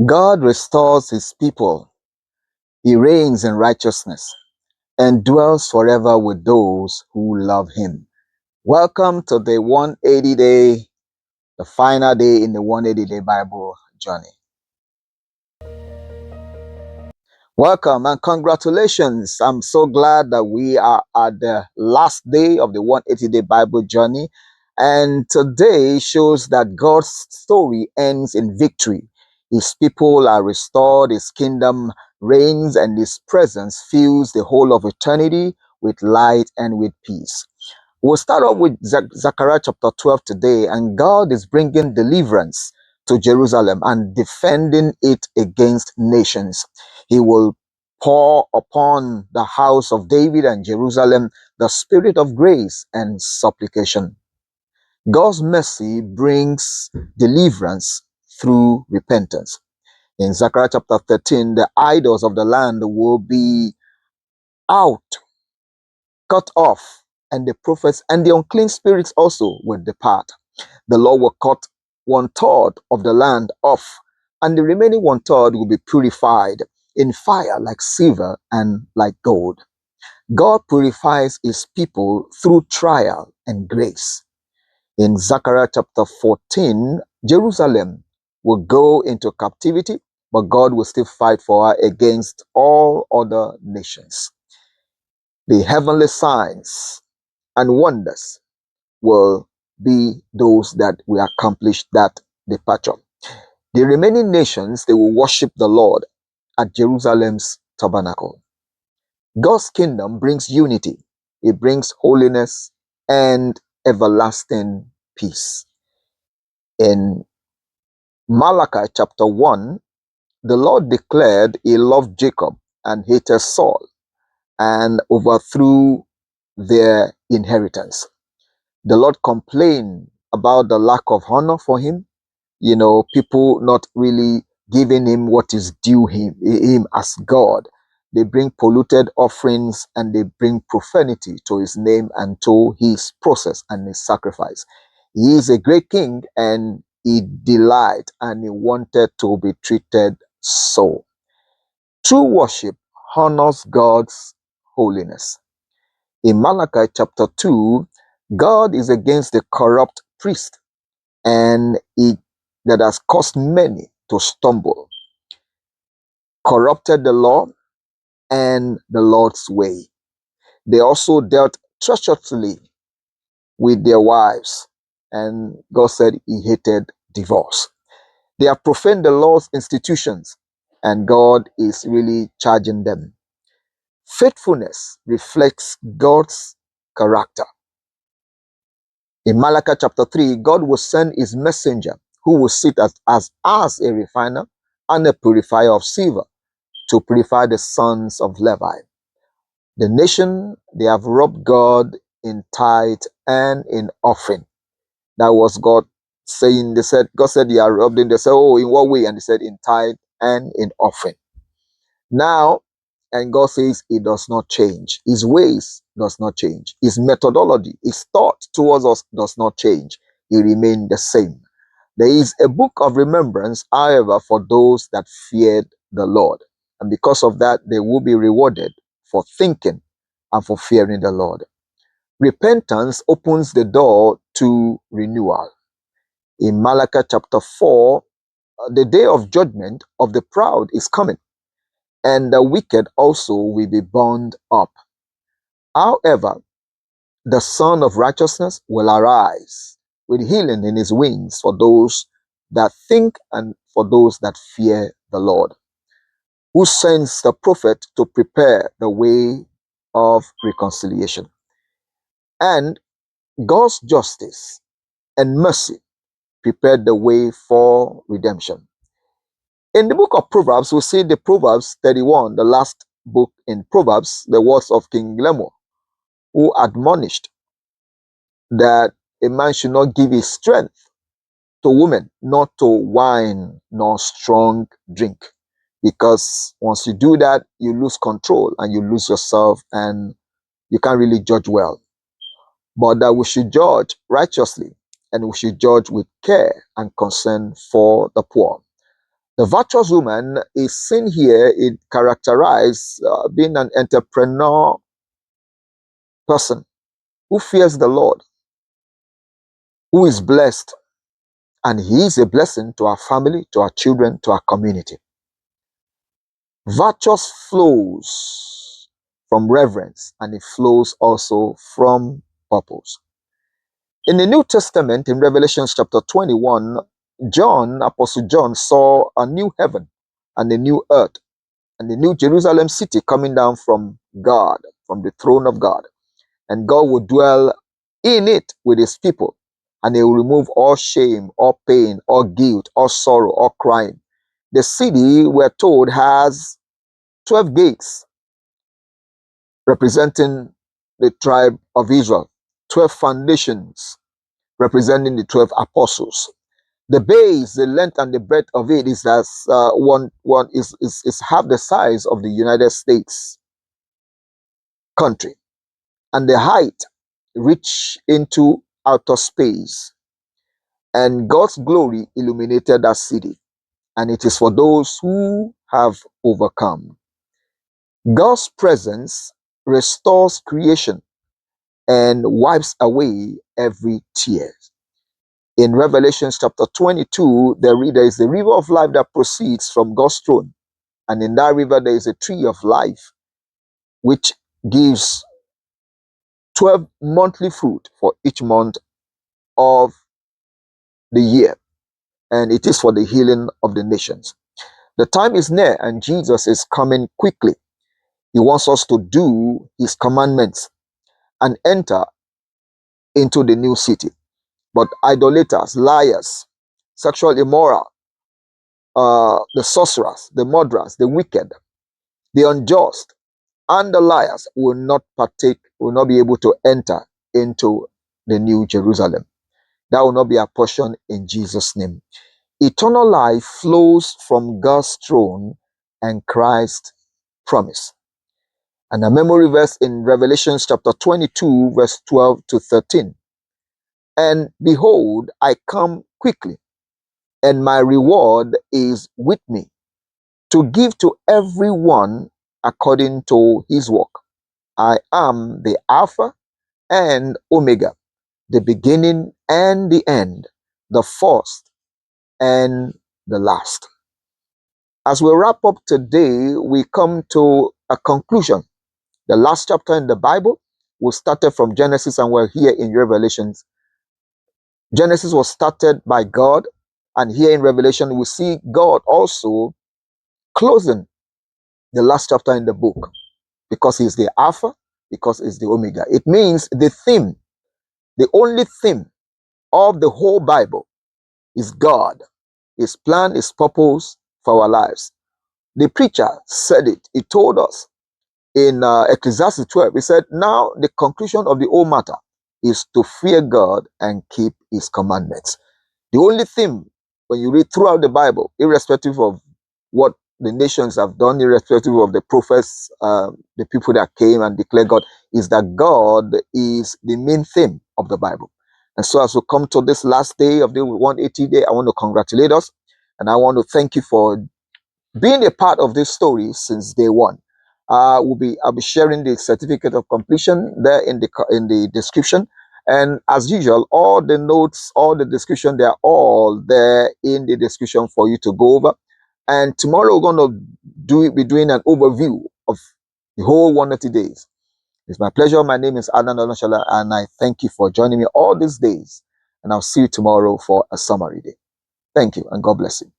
God restores his people. He reigns in righteousness and dwells forever with those who love him. Welcome to the 180 day, the final day in the 180 day Bible journey. Welcome and congratulations. I'm so glad that we are at the last day of the 180 day Bible journey. And today shows that God's story ends in victory. His people are restored, his kingdom reigns, and his presence fills the whole of eternity with light and with peace. We'll start off with Zechariah chapter 12 today, and God is bringing deliverance to Jerusalem and defending it against nations. He will pour upon the house of David and Jerusalem the spirit of grace and supplication. God's mercy brings deliverance through repentance. In Zechariah chapter 13, the idols of the land will be out, cut off, and the prophets and the unclean spirits also will depart. The Lord will cut 1/3 of the land off, and the remaining 1/3 will be purified in fire like silver and like gold. God purifies his people through trial and grace. In Zechariah chapter 14, Jerusalem will go into captivity, but God will still fight for her against all other nations. The heavenly signs and wonders will be those that will accomplish that departure. The remaining nations, they will worship the Lord at Jerusalem's tabernacle. God's kingdom brings unity, it brings holiness and everlasting peace. In Malachi chapter 1, the Lord declared he loved Jacob and hated Saul and overthrew their inheritance. The Lord complained about the lack of honor for him, people not really giving him what is due him as God. They bring polluted offerings and they bring profanity to his name and to his process and his sacrifice. He is a great king and he delighted and he wanted to be treated so. True worship honors God's holiness. In Malachi chapter 2, God is against the corrupt priest and it that has caused many to stumble, corrupted the law and the Lord's way. They also dealt treacherously with their wives, and God said he hated divorce. They have profaned the Lord's institutions, and God is really charging them. Faithfulness reflects God's character. In Malachi chapter 3, God will send his messenger who will sit as a refiner and a purifier of silver to purify the sons of Levi. The nation, they have robbed God in tithe and in offering. That was God saying, God said, you are robbed in. They said, oh, in what way? And they said, in tithe and in offering. Now, and God says it does not change. His ways does not change. His methodology, his thought towards us does not change. He remained the same. There is a book of remembrance, however, for those that feared the Lord. And because of that, they will be rewarded for thinking and for fearing the Lord. Repentance opens the door to renewal. In Malachi chapter 4, the day of judgment of the proud is coming, and the wicked also will be burned up. However, the Son of Righteousness will arise with healing in his wings for those that think and for those that fear the Lord, who sends the prophet to prepare the way of reconciliation. And God's justice and mercy prepared the way for redemption. In the book of Proverbs, we see the Proverbs 31, the last book in Proverbs, the words of King Lemuel, who admonished that a man should not give his strength to women, not to wine nor strong drink. Because once you do that, you lose control and you lose yourself and you can't really judge well. But that we should judge righteously and we should judge with care and concern for the poor. The virtuous woman is seen here, it characterized being an entrepreneur person who fears the Lord, who is blessed, and he is a blessing to our family, to our children, to our community. Virtuous flows from reverence, and it flows also from purpose. In the New Testament, in Revelation chapter 21, Apostle John, saw a new heaven and a new earth and the new Jerusalem city coming down from God, from the throne of God. And God will dwell in it with his people, and he will remove all shame, all pain, all guilt, all sorrow, all crying. The city, we're told, has 12 gates representing the tribe of Israel, 12 foundations representing the 12 apostles. The base, the length and the breadth of it is as is half the size of the United States country, and the height reach into outer space. And God's glory illuminated that city, and it is for those who have overcome. God's presence restores creation and wipes away every tear. In Revelation chapter 22, there is the river of life that proceeds from God's throne. And in that river, there is a tree of life, which gives 12 monthly fruit for each month of the year. And it is for the healing of the nations. The time is near, and Jesus is coming quickly. He wants us to do his commandments and enter into the new city. But idolaters, liars, sexual immoral, the sorcerers, the murderers, the wicked, the unjust, and the liars will not partake, will not be able to enter into the new Jerusalem. That will not be our portion in Jesus' name. Eternal life flows from God's throne and Christ's promise. And a memory verse in Revelation chapter 22, verse 12 to 13. And behold, I come quickly, and my reward is with me, to give to everyone according to his work. I am the Alpha and Omega, the beginning and the end, the first and the last. As we wrap up today, we come to a conclusion. The last chapter in the Bible, we started from Genesis and we're here in Revelations. Genesis was started by God, and here in Revelation, we see God also closing the last chapter in the book, because he's the Alpha, because he's the Omega. It means the theme, the only theme of the whole Bible is God, his plan, his purpose for our lives. The preacher said it. He told us in Ecclesiastes 12, he said, now the conclusion of the whole matter is to fear God and keep his commandments. The only thing, when you read throughout the Bible, irrespective of what the nations have done, irrespective of the prophets, the people that came and declared God, is that God is the main theme of the Bible. And so as we come to this last day of the 180 day, I want to congratulate us, and I want to thank you for being a part of this story since day one. I'll be sharing the certificate of completion there in the description, and as usual, all the notes, all the description, they are all there in the description for you to go over. And tomorrow we're going to be doing an overview of the whole 180 days. It's my pleasure. My name is Adnan Oloshala, and I thank you for joining me all these days. And I'll see you tomorrow for a summary day. Thank you, and God bless you.